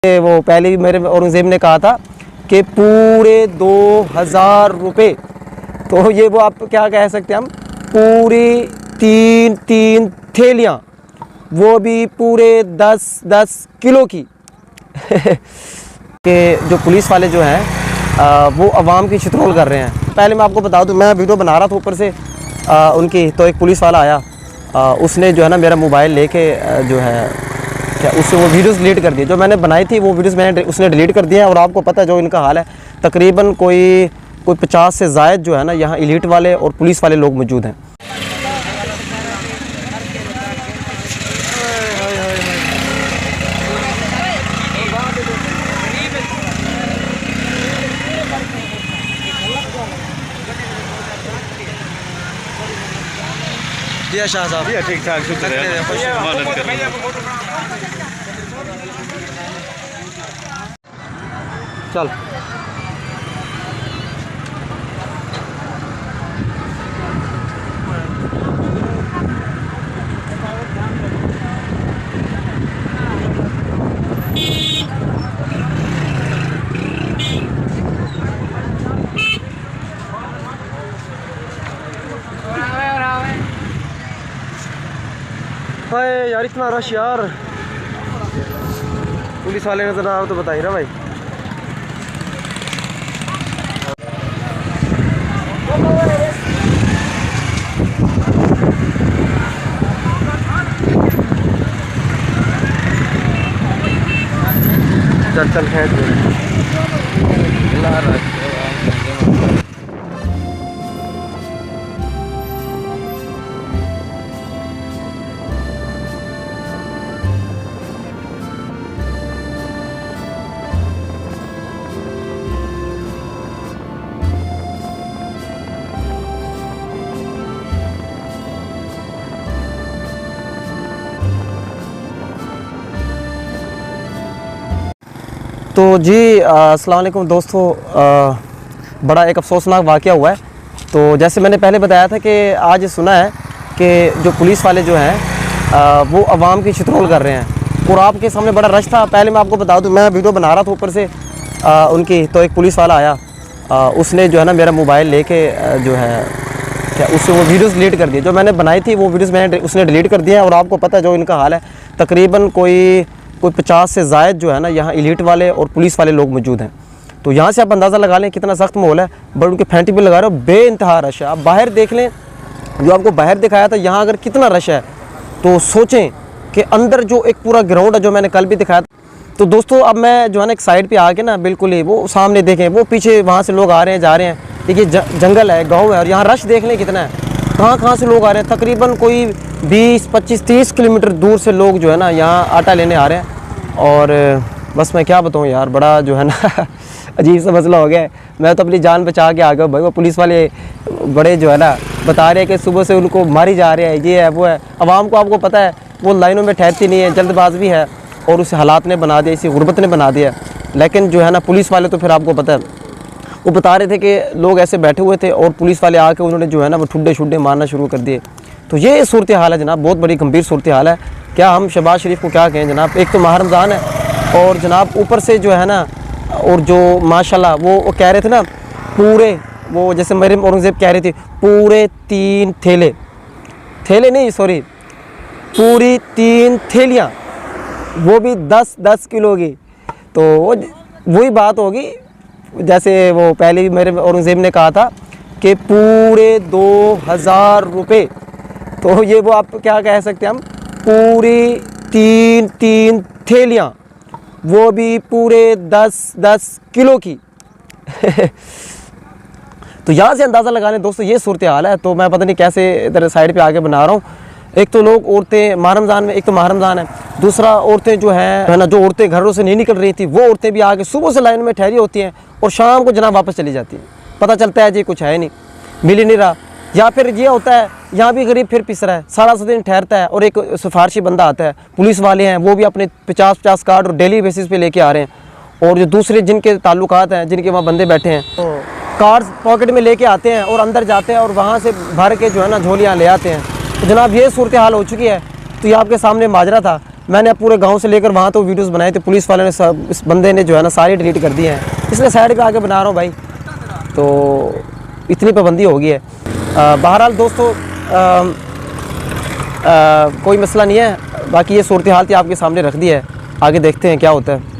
वो पहले भी मेरे औरंगज़ेब ने कहा था कि पूरे 2000 रुपये, तो ये वो आप क्या कह सकते हैं, हम पूरी तीन थैलियाँ, वो भी पूरे 10-10 किलो की कि जो पुलिस वाले जो हैं वो आवाम की शत्रुल कर रहे हैं। पहले मैं आपको बता दूं, मैं वीडियो बना रहा था ऊपर से उनकी, तो एक पुलिस वाला आया, उसने जो है ना मेरा मोबाइल लेके जो है क्या उससे वो वीडियोस डिलीट कर दिए। जो मैंने बनाई थी वो वीडियोस उसने डिलीट कर दिया। और आपको पता है जो इनका हाल है, तकरीबन कोई 50 से ज़ायद जो है ना यहाँ एलीट वाले और पुलिस वाले लोग मौजूद हैं। जी शाह साहब, जी ठीक ठाक, शुक्र है, मदद कर रहे हैं। चल भाई यार, इतना रश यार, पुलिस वाले नजर आ रहे तो बताइए ना भाई। चल चल खींच दे। तो जी अस्सलाम वालेकुम दोस्तों, बड़ा एक अफसोसनाक वाक़या हुआ है। तो जैसे मैंने पहले बताया था कि आज सुना है कि जो पुलिस वाले जो हैं वो आवाम की शत्रुल कर रहे हैं और आपके सामने बड़ा रश था। पहले मैं आपको बता दूं, मैं वीडियो बना रहा था ऊपर से उनकी, तो एक पुलिस वाला आया, उसने जो है ना मेरा मोबाइल लेके जो है क्या उससे वो वीडियोस डिलीट कर दिए। जो मैंने बनाई थी वो वीडियोस उसने डिलीट कर दिया। और आपको पता है जो इनका हाल है, तकरीबन कोई 50 से ज़ायद जो है ना यहाँ एलीट वाले और पुलिस वाले लोग मौजूद हैं। तो यहाँ से आप अंदाज़ा लगा लें कितना सख्त माहौल है। बट उनके फैंटी भी लगा रहे हो, बेइंतहा रश है। आप बाहर देख लें, जो आपको बाहर दिखाया था यहाँ अगर कितना रश है, तो सोचें कि अंदर जो एक पूरा ग्राउंड है जो मैंने कल भी दिखाया था। तो दोस्तों अब मैं जो है ना एक साइड पर आके ना, बिल्कुल ही वो सामने देखें, वो पीछे वहाँ से लोग आ रहे हैं जा रहे हैं। देखिए जंगल है, गाँव है, और यहाँ रश देख लें कितना है, कहाँ से लोग आ रहे हैं। तकरीबन कोई 20, 25, 30 किलोमीटर दूर से लोग जो है ना यहाँ आटा लेने आ रहे हैं। और बस मैं क्या बताऊँ यार, बड़ा जो है ना अजीब सा मसला हो गया है। मैं तो अपनी जान बचा के आ गया भाई। वो पुलिस वाले बड़े जो है ना बता रहे हैं कि सुबह से उनको मारी जा रहे हैं, ये है वो है। आवाम को आपको पता है वो लाइनों में ठहरती नहीं है, जल्दबाज भी है, और उस हालात ने बना दिया, इसी गुर्बत ने बना दिया। लेकिन जो है ना पुलिस वाले तो फिर आपको पता है, वो बता रहे थे कि लोग ऐसे बैठे हुए थे और पुलिस वाले आके उन्होंने जो है ना वो ठुड्डे मारना शुरू कर दिए। तो ये सूरत हाल है जनाब, बहुत बड़ी गंभीर सूरत हाल है। क्या हम शहबाज शरीफ को क्या कहें जनाब। एक तो माह रमज़ान है और जनाब ऊपर से जो है ना, और जो माशाल्लाह वो कह रहे थे ना पूरे, वो जैसे मेरे औरंगज़ेब कह रही थी पूरे 3 थैले नहीं सॉरी, पूरी 3 थैलियाँ, वो भी 10-10 किलो की। तो वही बात होगी जैसे वो पहले भी मेरे औरंगज़ेब ने कहा था कि पूरे 2000 रुपये, तो ये वो आप क्या कह सकते हैं, हम पूरी तीन थैलियाँ, वो भी पूरे 10-10 किलो की तो यहाँ से अंदाज़ा लगा लें दोस्तों, ये सूरत हाल है। तो मैं पता नहीं कैसे इधर साइड पे आके बना रहा हूँ। एक तो लोग औरतें माह रमज़ान में, एक तो माह रमज़ान है, दूसरा औरतें जो है ना, जो औरतें घरों से नहीं निकल रही थी, वो औरतें भी आके सुबह से लाइन में ठहरी होती हैं और शाम को जनाब वापस चली जाती हैं। पता चलता है जी कुछ है नहीं, मिल ही नहीं रहा। या फिर ये होता है यहाँ भी गरीब फिर पिस रहा है, सारा दिन ठहरता है और एक सिफारशी बंदा आता है। पुलिस वाले हैं वो भी अपने 50-50 कार्ड और डेली बेसिस पे लेके आ रहे हैं। और जो दूसरे जिनके ताल्लुकात हैं, जिनके वहाँ बंदे बैठे हैं, तो कार्ड्स पॉकेट में लेके आते हैं और अंदर जाते हैं और वहाँ से भर के जो है ना झोलियाँ ले आते हैं। तो जनाब ये सूरत हाल हो चुकी है। तो ये आपके सामने माजरा था। मैंने अब पूरे गांव से लेकर वहाँ तो वीडियोस बनाए थे, पुलिस वाले ने सब, इस बंदे ने जो है ना सारी डिलीट कर दिए हैं, इसलिए साइड पे आके बना रहा हूँ भाई। तो इतनी पाबंदी हो गई है। बहरहाल दोस्तों कोई मसला नहीं है, बाकी ये सूरत हाल थी आपके सामने रख दी है, आगे देखते हैं क्या होता है।